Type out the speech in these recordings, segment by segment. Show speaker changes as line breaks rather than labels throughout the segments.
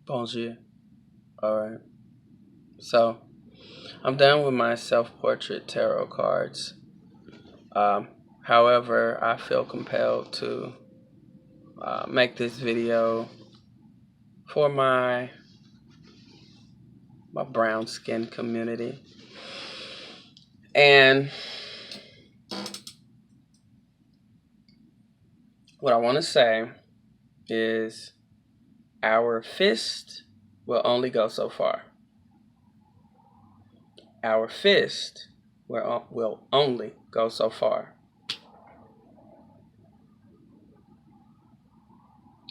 Bonjour. Alright. So, I'm done with my self-portrait tarot cards. However, I feel compelled to make this video for my brown skin community. And what I want to say is our fist will only go so far. Our fist will only go so far.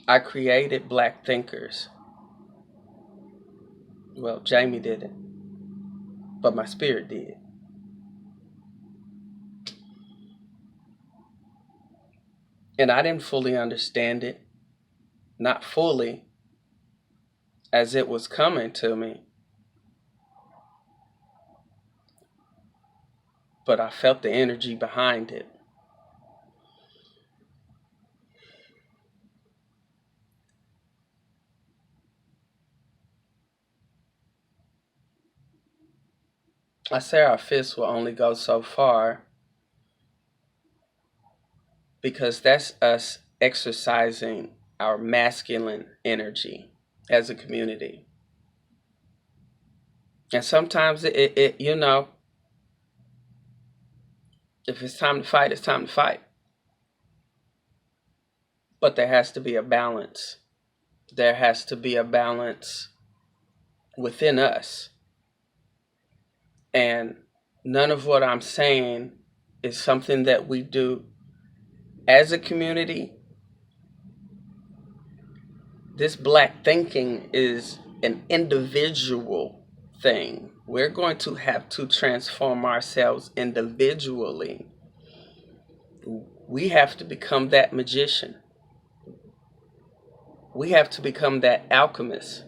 I created Black thinkers. Well, Jamie didn't, but my spirit did. And I didn't fully understand it, not fully as it was coming to me, but I felt the energy behind it. I say our fists will only go so far because that's us exercising our masculine energy as a community. And sometimes it if it's time to fight, it's time to fight. But there has to be a balance. There has to be a balance within us. And none of what I'm saying is something that we do as a community. This Black thinking is an individual thing. We're going to have to transform ourselves individually. We have to become that magician. We have to become that alchemist.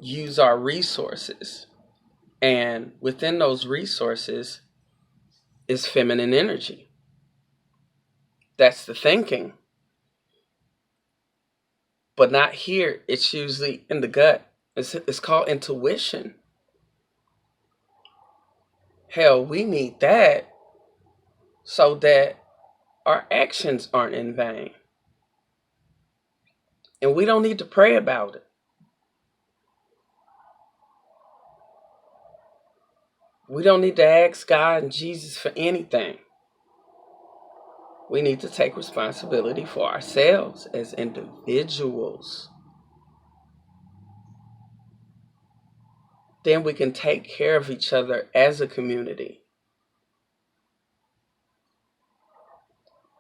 Use our resources. And within those resources is feminine energy. That's the thinking. But not here. It's usually in the gut. It's called intuition. Hell, we need that so that our actions aren't in vain. And we don't need to pray about it. We don't need to ask God and Jesus for anything. We need to take responsibility for ourselves as individuals. Then we can take care of each other as a community.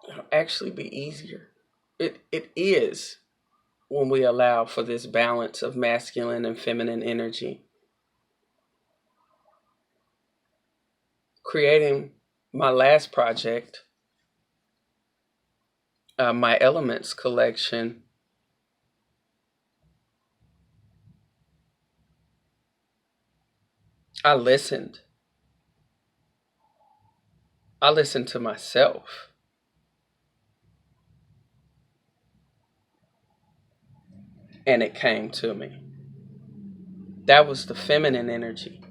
It'll actually be easier. It is when we allow for this balance of masculine and feminine energy. Creating my last project, my Elements collection, I listened. I listened to myself. And it came to me. That was the feminine energy.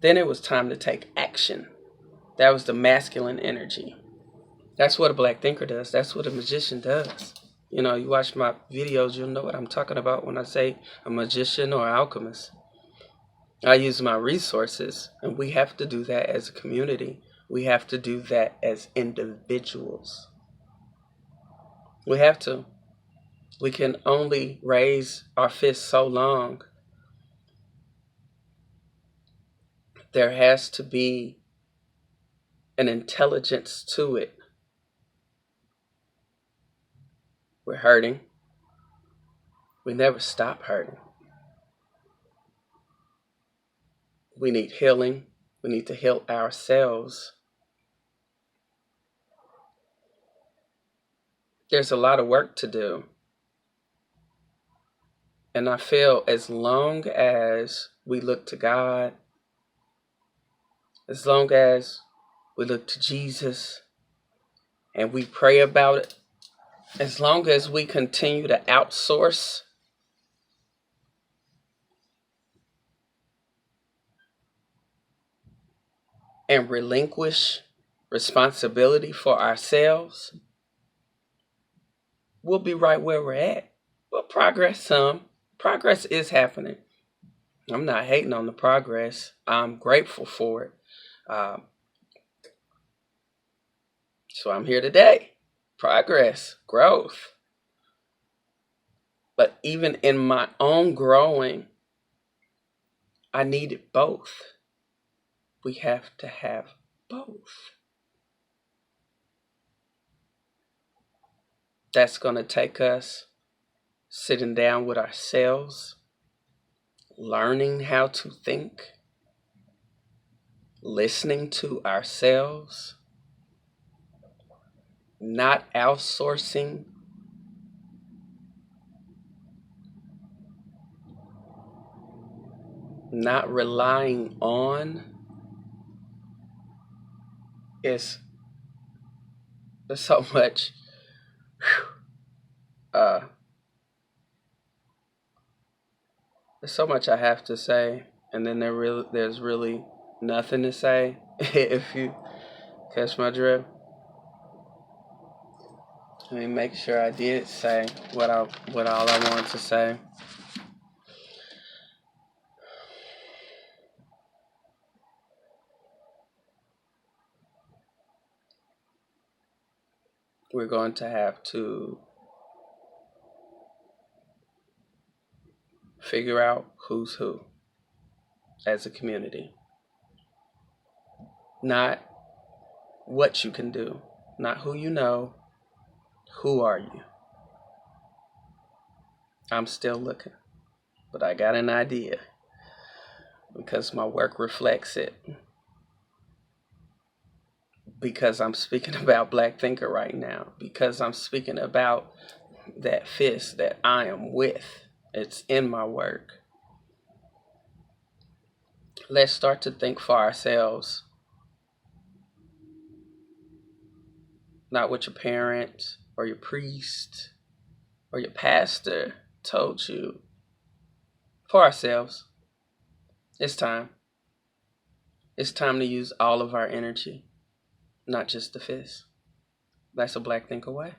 Then it was time to take action. That was the masculine energy. That's what a Black thinker does. That's what a magician does. You watch my videos, you'll know what I'm talking about when I say a magician or alchemist. I use my resources, and we have to do that as a community. We have to do that as individuals. We have to. We can only raise our fists so long. There has to be an intelligence to it. We're hurting. We never stop hurting. We need healing. We need to heal ourselves. There's a lot of work to do. And I feel as long as we look to God, as long as we look to Jesus and we pray about it, As long as we continue to outsource and relinquish responsibility for ourselves, we'll be right where we're at. We'll progress some. Progress is happening. I'm not hating on the progress. I'm grateful for it. So I'm here today. Progress, growth. But even in my own growing, I needed both. We have to have both. That's going to take us sitting down with ourselves, learning how to think, listening to ourselves, not outsourcing, not relying on. There's so much there's so much I have to say, and then there's really nothing to say. If you catch my drift. Let me make sure I did say what all I wanted to say. We're going to have to figure out who's who as a community. Not what you can do, not who you know. Who are you? I'm still looking, but I got an idea because my work reflects it. Because I'm speaking about BlackThinker right now. Because I'm speaking about that fist that I am with. It's in my work. Let's start to think for ourselves. Not what your parent or your priest or your pastor told you. For ourselves. It's time. It's time to use all of our energy, not just the fist. That's a BlackThinker way.